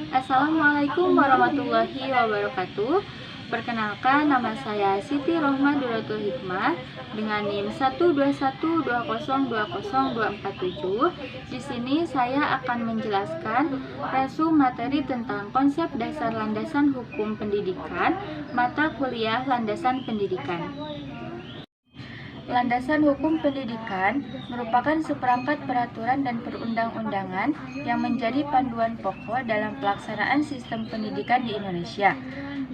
Assalamualaikum warahmatullahi wabarakatuh. Perkenalkan, nama saya Siti Rohmah Duratul Hikmah dengan NIM 12120202447. Di sini saya akan menjelaskan resu materi tentang konsep dasar landasan hukum pendidikan, mata kuliah landasan pendidikan. Landasan hukum pendidikan merupakan seperangkat peraturan dan perundang-undangan yang menjadi panduan pokok dalam pelaksanaan sistem pendidikan di Indonesia.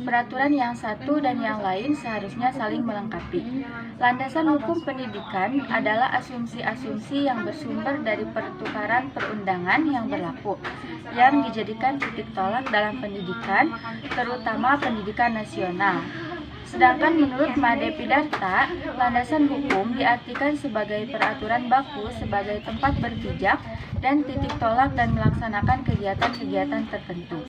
Peraturan yang satu dan yang lain seharusnya saling melengkapi. Landasan hukum pendidikan adalah asumsi-asumsi yang bersumber dari pertukaran perundangan yang berlaku, yang dijadikan titik tolak dalam pendidikan, terutama pendidikan nasional. Sedangkan menurut Made Pidarta, landasan hukum diartikan sebagai peraturan baku sebagai tempat berpijak dan titik tolak dan melaksanakan kegiatan-kegiatan tertentu.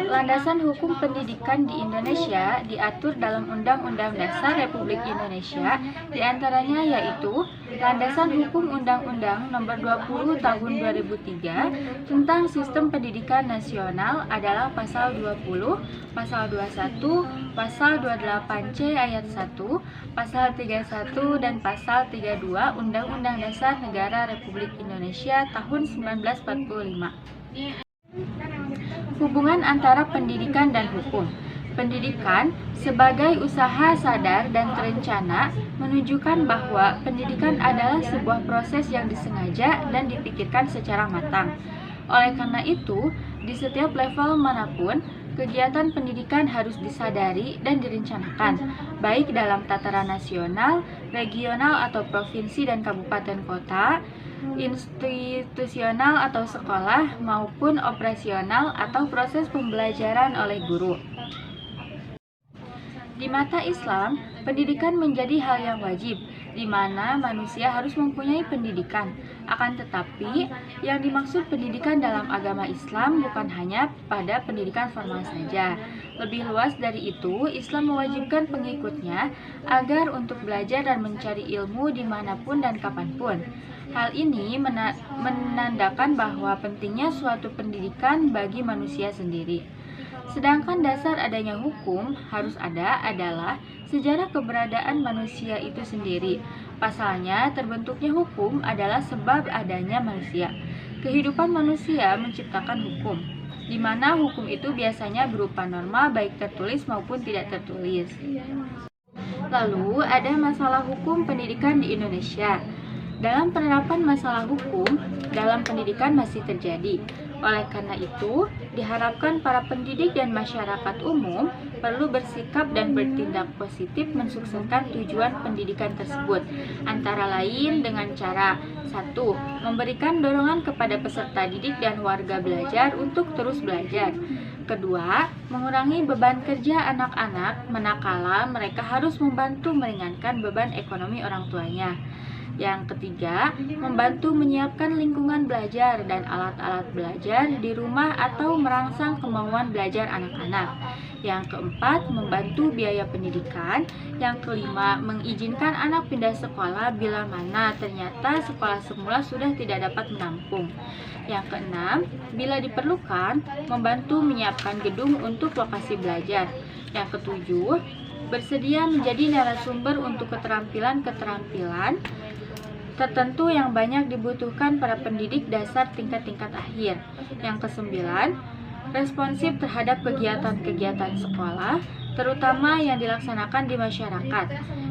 Landasan hukum pendidikan di Indonesia diatur dalam Undang-Undang Dasar Republik Indonesia, diantaranya yaitu Landasan Hukum Undang-Undang Nomor 20 Tahun 2003 tentang Sistem Pendidikan Nasional adalah Pasal 20, Pasal 21, Pasal 28C Ayat 1, Pasal 31, dan Pasal 32 Undang-Undang Dasar Negara Republik Indonesia tahun 1945. Hubungan antara pendidikan dan hukum. Pendidikan sebagai usaha sadar dan terencana menunjukkan bahwa pendidikan adalah sebuah proses yang disengaja dan dipikirkan secara matang. Oleh karena itu, di setiap level manapun, kegiatan pendidikan harus disadari dan direncanakan, baik dalam tataran nasional, regional atau provinsi dan kabupaten kota, institusional atau sekolah, maupun operasional atau proses pembelajaran oleh guru. Di mata Islam, pendidikan menjadi hal yang wajib, di mana manusia harus mempunyai pendidikan. Akan tetapi, yang dimaksud pendidikan dalam agama Islam bukan hanya pada pendidikan formal saja. Lebih luas dari itu, Islam mewajibkan pengikutnya agar untuk belajar dan mencari ilmu dimanapun dan kapanpun. Hal ini menandakan bahwa pentingnya suatu pendidikan bagi manusia sendiri. Sedangkan dasar adanya hukum harus ada adalah sejarah keberadaan manusia itu sendiri. Pasalnya, terbentuknya hukum adalah sebab adanya manusia. Kehidupan manusia menciptakan hukum, di mana hukum itu biasanya berupa norma baik tertulis maupun tidak tertulis. Lalu, ada masalah hukum pendidikan di Indonesia. Dalam penerapan masalah hukum dalam pendidikan masih terjadi. Oleh karena itu, diharapkan para pendidik dan masyarakat umum perlu bersikap dan bertindak positif mensukseskan tujuan pendidikan tersebut, antara lain dengan cara 1. Memberikan dorongan kepada peserta didik dan warga belajar untuk terus belajar. Kedua, mengurangi beban kerja anak-anak manakala mereka harus membantu meringankan beban ekonomi orang tuanya. Yang ketiga, membantu menyiapkan lingkungan belajar dan alat-alat belajar di rumah atau merangsang kemauan belajar anak-anak. Yang keempat, membantu biaya pendidikan. Yang kelima, mengizinkan anak pindah sekolah bila mana ternyata sekolah semula sudah tidak dapat menampung. Yang keenam, bila diperlukan, membantu menyiapkan gedung untuk lokasi belajar. Yang ketujuh, bersedia menjadi narasumber untuk keterampilan-keterampilan tertentu yang banyak dibutuhkan para pendidik dasar tingkat-tingkat akhir. Yang kesembilan, responsif terhadap kegiatan-kegiatan sekolah, terutama yang dilaksanakan di masyarakat.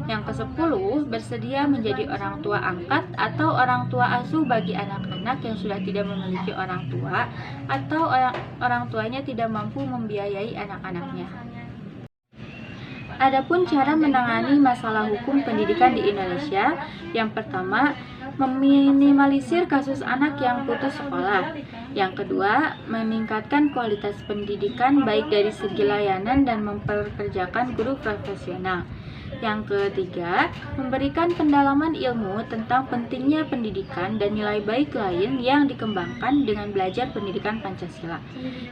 Yang kesepuluh, bersedia menjadi orang tua angkat atau orang tua asuh bagi anak-anak yang sudah tidak memiliki orang tua atau orang tuanya tidak mampu membiayai anak-anaknya. Adapun cara menangani masalah hukum pendidikan di Indonesia, yang pertama, meminimalisir kasus anak yang putus sekolah. Yang kedua, meningkatkan kualitas pendidikan baik dari segi layanan dan memperkerjakan guru profesional. Yang ketiga, memberikan pendalaman ilmu tentang pentingnya pendidikan dan nilai baik lain yang dikembangkan dengan belajar pendidikan Pancasila.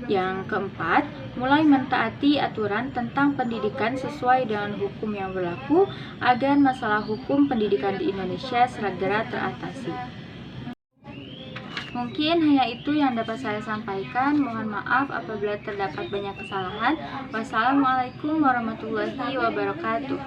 Yang keempat, mulai mentaati aturan tentang pendidikan sesuai dengan hukum yang berlaku agar masalah hukum pendidikan di Indonesia segera teratasi. Mungkin hanya itu yang dapat saya sampaikan. Mohon maaf apabila terdapat banyak kesalahan. Wassalamualaikum warahmatullahi wabarakatuh.